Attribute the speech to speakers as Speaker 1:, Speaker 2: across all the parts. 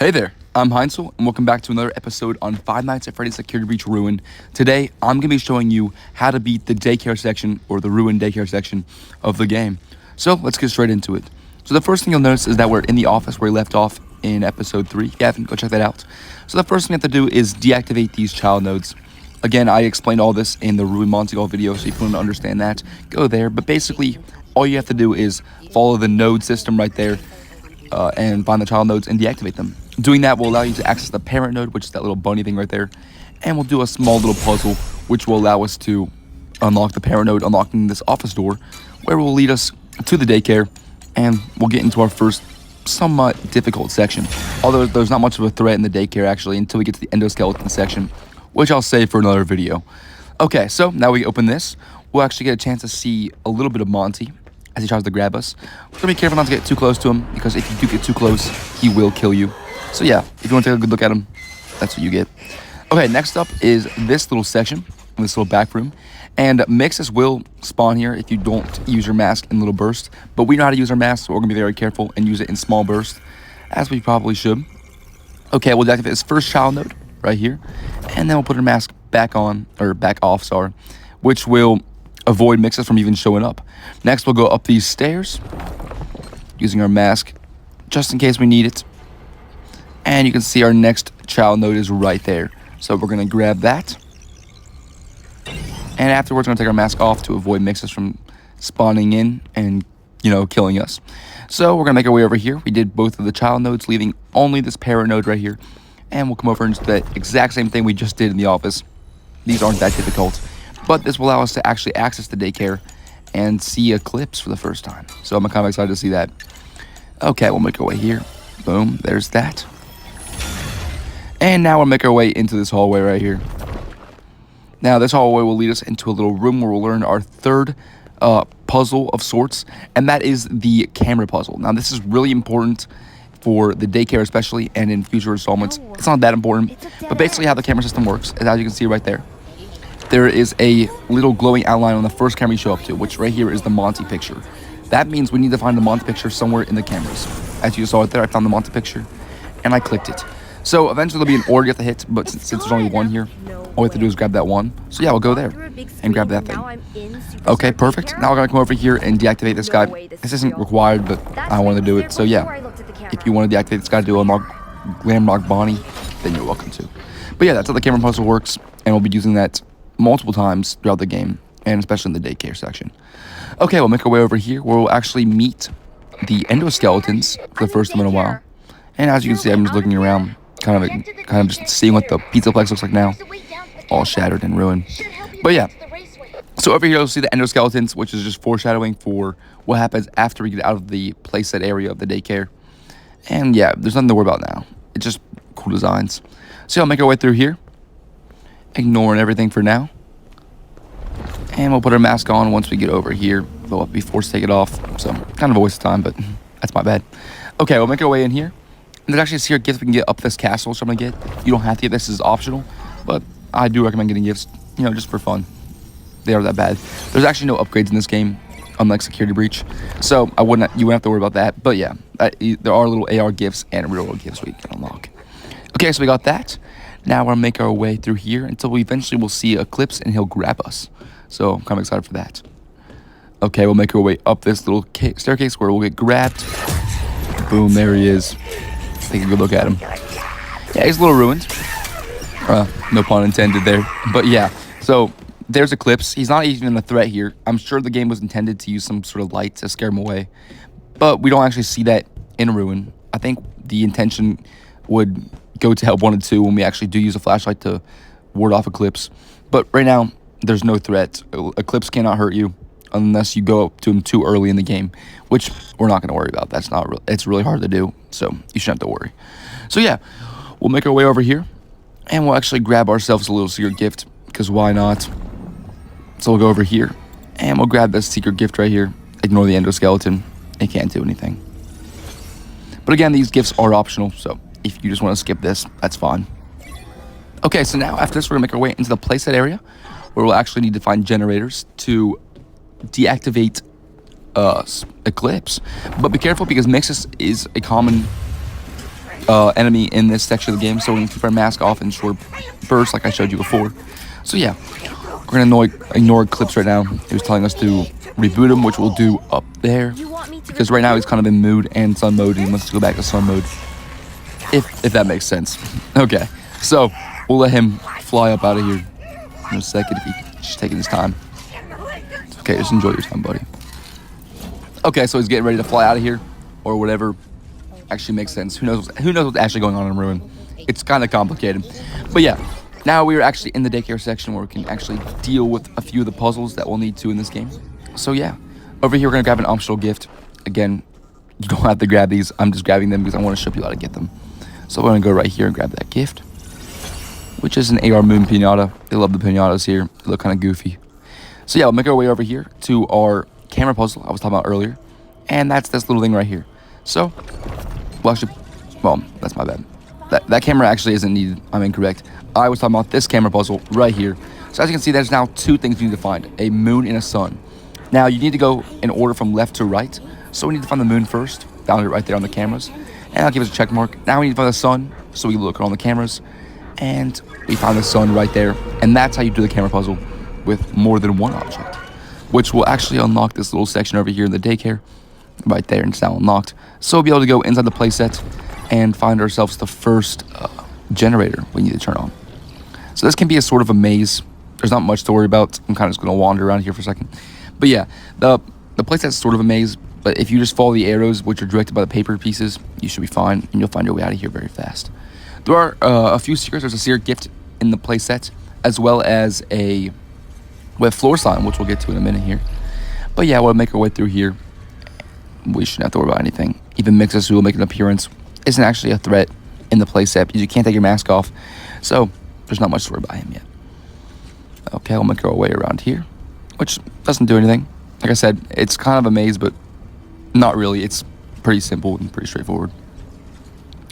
Speaker 1: Hey there, I'm Heinzel, and welcome back to another episode on Five Nights at Freddy's Security Breach Ruined. Today, I'm going to be showing you how to beat the daycare section, or the Ruined Daycare section of the game. So, let's get straight into it. So the first thing you'll notice is that we're in the office where we left off in episode 3. If you haven't, go check that out. So the first thing we have to do is deactivate these child nodes. Again, I explained all this in the Ruined Monty video, so if you want to understand that, go there. But basically, all you have to do is follow the node system right there, and find the child nodes and deactivate them. Doing that will allow you to access the parent node, which is that little bunny thing right there, and we'll do a small little puzzle which will allow us to unlock the parent node, unlocking this office door, where will lead us to the daycare, and we'll get into our first somewhat difficult section. Although there's not much of a threat in the daycare actually until we get to the endoskeleton section, which I'll save for another video. Okay, so now we open this, we'll actually get a chance to see a little bit of Monty as he tries to grab us. We're gonna be careful not to get too close to him, because if you do get too close, he will kill you. So yeah, if you want to take a good look at him, that's what you get. Okay, next up is this little section, this little back room. And mixes will spawn here if you don't use your mask in little bursts. But we know how to use our mask, so we're gonna be very careful and use it in small bursts, as we probably should. Okay, we'll deactivate this first child node right here. And then we'll put our mask back on, or back off, sorry, which will avoid mixes from even showing up. Next, we'll go up these stairs using our mask just in case we need it. And you can see our next child node is right there. So we're going to grab that. And afterwards, we're going to take our mask off to avoid mixes from spawning in and, killing us. So we're going to make our way over here. We did both of the child nodes, leaving only this parent node right here. And we'll come over and do that exact same thing we just did in the office. These aren't that difficult. But this will allow us to actually access the daycare and see Eclipse for the first time. So I'm kind of excited to see that. Okay, we'll make our way here. Boom, there's that. And now we'll make our way into this hallway right here. Now this hallway will lead us into a little room where we'll learn our third puzzle of sorts. And that is the camera puzzle. Now this is really important for the daycare especially, and in future installments. It's not that important. But basically how the camera system works is, as you can see right there, there is a little glowing outline on the first camera you show up to, which right here is the Monty picture. That means we need to find the Monty picture somewhere in the cameras. As you saw it there, I found the Monty picture, and I clicked it. So eventually there'll be an order you have to hit, but since there's only one here, all we have to do is grab that one. So yeah, we'll go there and grab that thing. Okay, perfect. Now we're gonna come over here and deactivate this guy. This isn't required, but I wanted to do it. So yeah, if you want to deactivate this guy to do unlock Glamrock Bonnie, then you're welcome to. But yeah, that's how the camera puzzle works, and we'll be using that multiple times throughout the game, and especially in the daycare section. Okay, we'll make our way over here where we'll actually meet the endoskeletons for the first time in a while. And as you can see, I'm just looking around, kind of just seeing what the Pizzaplex looks like now, all shattered and ruined. But yeah, so over here you'll see the endoskeletons, which is just foreshadowing for what happens after we get out of the playset area of the daycare. And yeah, there's nothing to worry about now. It's just cool designs. So I'll make our way through here, ignoring everything for now. And we'll put our mask on once we get over here. We'll be forced to take it off. So kind of a waste of time, but that's my bad. Okay, we'll make our way in here. And there's actually a secret gift we can get up this castle, so I'm gonna get. You don't have to get this, is optional, but I do recommend getting gifts, just for fun. They are that bad. There's actually no upgrades in this game, unlike Security Breach. So you wouldn't have to worry about that. But yeah, there are little AR gifts and real world gifts we can unlock. Okay, so we got that. Now we're gonna make our way through here until we eventually will see Eclipse and he'll grab us. So I'm kind of excited for that. Okay, we'll make our way up this little staircase where we'll get grabbed. Boom, there he is. Take a good look at him. Yeah, he's a little ruined. No pun intended there. But yeah, so there's Eclipse. He's not even a threat here. I'm sure the game was intended to use some sort of light to scare him away. But we don't actually see that in Ruin. I think the intention would go to help 1 and 2 when we actually do use a flashlight to ward off Eclipse. But right now, there's no threat. Eclipse cannot hurt you unless you go up to him too early in the game, which we're not going to worry about. That's not it's really hard to do, so you shouldn't have to worry. So yeah, we'll make our way over here, and we'll actually grab ourselves a little secret gift, because why not? So we'll go over here, and we'll grab this secret gift right here. Ignore the endoskeleton. It can't do anything. But again, these gifts are optional, so if you just want to skip this, that's fine. Okay, so now after this, we're going to make our way into the playset area, where we'll actually need to find generators to deactivate Eclipse. But be careful, because Mixus is a common enemy in this section of the game, so we're going to keep our mask off in short bursts like I showed you before. So yeah, we're going to ignore Eclipse right now. He was telling us to reboot him, which we'll do up there, because right now he's kind of in mood and sun mode, and he wants to go back to sun mode, if that makes sense. Okay, so we'll let him fly up out of here in a second if he's just taking his time. Okay, just enjoy your time, buddy. Okay, so he's getting ready to fly out of here, or whatever actually makes sense. Who knows what's actually going on in Ruin? It's kind of complicated. But yeah, now we are actually in the daycare section where we can actually deal with a few of the puzzles that we'll need to in this game. So yeah, over here we're going to grab an optional gift. Again, you don't have to grab these. I'm just grabbing them because I want to show you how to get them. So we're going to go right here and grab that gift, which is an AR Moon pinata. They love the pinatas here. They look kind of goofy. So yeah, we'll make our way over here to our camera puzzle I was talking about earlier. And that's this little thing right here. So, well, that's my bad. That camera actually isn't needed. I'm incorrect. I was talking about this camera puzzle right here. So as you can see, there's now two things you need to find. A moon and a sun. Now, you need to go in order from left to right. So we need to find the moon first. Found it right there on the cameras. And that'll give us a check mark. Now we need to find the sun. So we look on the cameras. And we found the sun right there. And that's how you do the camera puzzle with more than one object, which will actually unlock this little section over here in the daycare. Right there, and it's now unlocked. So we'll be able to go inside the playset and find ourselves the first generator we need to turn on. So this can be a sort of a maze. There's not much to worry about. I'm kind of just going to wander around here for a second. But yeah, the playset's sort of a maze, but if you just follow the arrows, which are directed by the paper pieces, you should be fine, and you'll find your way out of here very fast. There are a few secrets. There's a secret gift in the playset, as well as a web floor sign, which we'll get to in a minute here. But yeah, we'll make our way through here. We shouldn't have to worry about anything. Even Mixus, who will make an appearance, isn't actually a threat in the playset because you can't take your mask off. So there's not much to worry about him yet. Okay, we'll make our way around here, which doesn't do anything. Like I said, it's kind of a maze, but not really. It's pretty simple and pretty straightforward.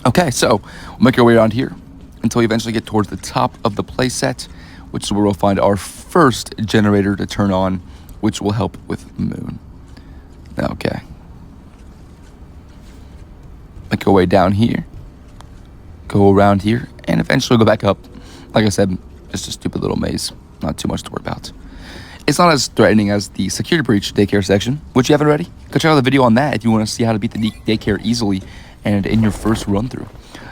Speaker 1: Okay, so we'll make our way around here until we eventually get towards the top of the playset, which is where we'll find our first generator to turn on, which will help with Moon. Okay. Make our way down here, go around here, and eventually go back up. Like I said, just a stupid little maze. Not too much to worry about. It's not as threatening as the security breach daycare section, which you haven't already. Go check out the video on that if you want to see how to beat the daycare easily and in your first run through.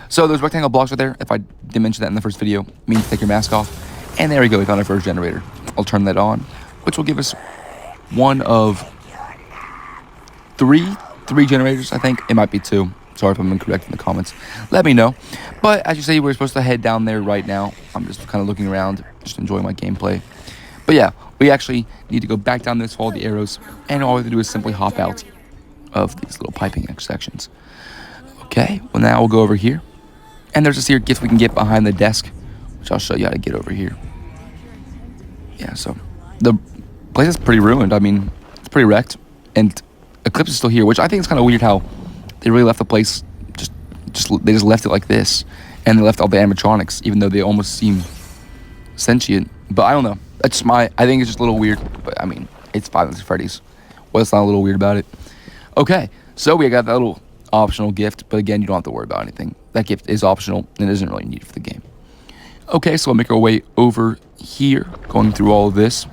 Speaker 1: So those rectangle blocks right there, if I didn't mention that in the first video, means to take your mask off. And there we go, we found our first generator. I'll turn that on, which will give us one of three generators, I think. It might be two. Sorry if I'm incorrect in the comments. Let me know. But as you say, we're supposed to head down there right now. I'm just kind of looking around, just enjoying my gameplay. But yeah, we actually need to go back down this, follow the arrows, and all we have to do is simply hop out of these little piping sections. Okay, well now we'll go over here. And there's a secret gift we can get behind the desk, which I'll show you how to get over here. Yeah, so the place is pretty ruined. I mean, it's pretty wrecked. And Eclipse is still here, which I think is kind of weird how they really left the place, they just left it like this, and they left all the animatronics, even though they almost seem sentient. But I don't know. That's I think it's just a little weird. But I mean, it's Five Nights at Freddy's. What's not a little weird about it? Okay, so we got that little optional gift, but again, you don't have to worry about anything. That gift is optional and isn't really needed for the game. Okay, so we'll make our way over here, going through all of this.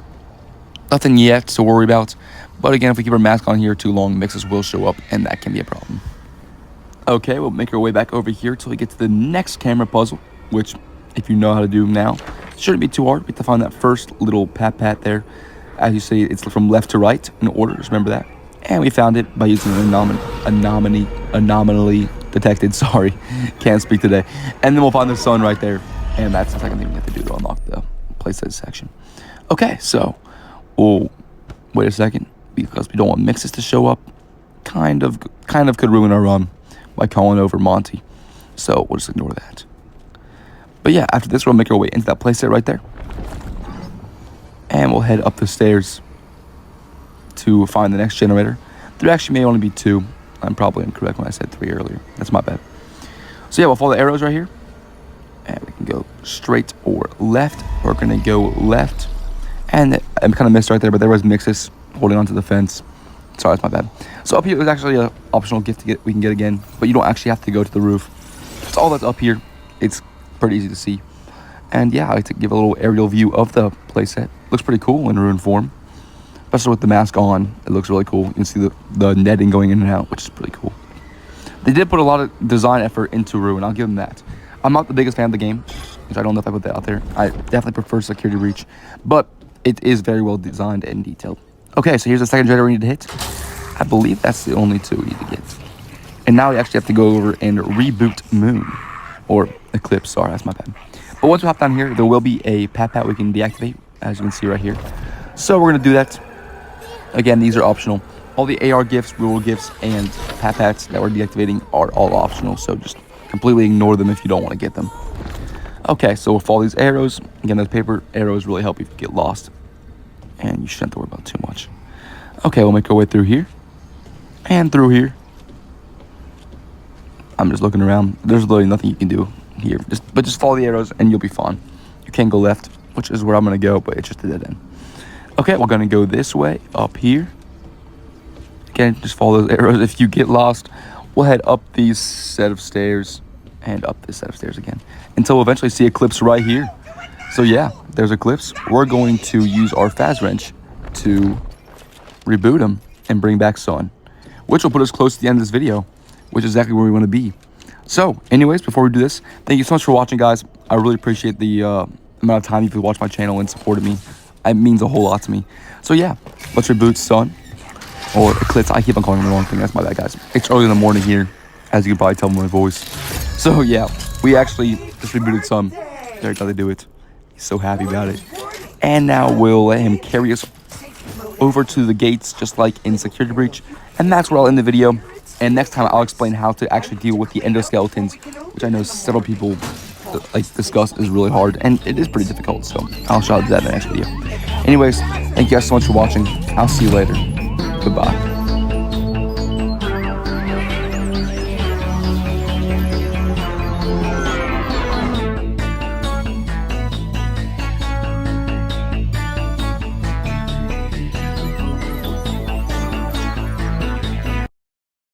Speaker 1: Nothing yet to worry about. But again, if we keep our mask on here too long, mixes will show up, and that can be a problem. Okay, we'll make our way back over here till we get to the next camera puzzle, which, if you know how to do now, shouldn't be too hard. We have to find that first little pat there. As you see, it's from left to right in order, just remember that. And we found it by using an anomaly detected, sorry, can't speak today. And then we'll find the sun right there, and that's the second thing we have to do to unlock the playset section. Okay, so we'll wait a second, because we don't want mixes to show up. Kind of could ruin our run by calling over Monty. So we'll just ignore that. But yeah, after this, we'll make our way into that playset right there. And we'll head up the stairs to find the next generator. There actually may only be two. I'm probably incorrect when I said three earlier. That's my bad. So yeah, we'll follow the arrows right here. And we can go straight or left. We're going to go left. And I kind of missed right there, but there was Mixus holding onto the fence. Sorry, that's my bad. So up here, there's actually an optional gift we can get again, but you don't actually have to go to the roof. that's all that's up here. It's pretty easy to see. And yeah, I like to give a little aerial view of the playset. Looks pretty cool in ruined form, especially with the mask on. It looks really cool. You can see the netting going in and out, which is pretty cool. They did put a lot of design effort into Ruin. I'll give them that. I'm not the biggest fan of the game, which I don't know if I put that out there. I definitely prefer Security Breach, but it is very well designed and detailed. Okay, so here's the second generator we need to hit. I believe that's the only two we need to get. And now we actually have to go over and reboot Moon. Or Eclipse, sorry, that's my bad. But once we hop down here, there will be a pat we can deactivate, as you can see right here. So we're going to do that. Again, these are optional. All the AR gifts, rule gifts, and pat that we're deactivating are all optional. So just completely ignore them if you don't want to get them. Okay, so we'll follow these arrows. Again, those paper arrows really help you get lost. And you shouldn't have to worry about too much. Okay, we'll make our way through here. And through here. I'm just looking around. There's literally nothing you can do here. Just follow the arrows and you'll be fine. You can go left, which is where I'm going to go, but it's just a dead end. Okay, we're going to go this way, up here. Again, just follow those arrows. If you get lost, we'll head up these set of stairs and up this set of stairs again until we'll eventually see Eclipse right here. So yeah, there's Eclipse. We're going to use our Faz Wrench to reboot him and bring back Sun, which will put us close to the end of this video, which is exactly where we want to be. So anyways, before we do this, thank you so much for watching, guys. I really appreciate the amount of time you've watched my channel and supported me. It means a whole lot to me. So yeah, let's reboot Sun. Or Eclipse. I keep on calling him the wrong thing. That's my bad, guys. It's early in the morning here, as you can probably tell from my voice. So yeah, we actually just rebooted Sun. There, got to do it. He's so happy about it. And now we'll let him carry us over to the gates, just like in Security Breach. And that's where I'll end the video. And next time I'll explain how to actually deal with the endoskeletons, which I know several people discuss is really hard, and it is pretty difficult. So I'll show you that in the next video. Anyways, thank you guys so much for watching. I'll see you later. Goodbye.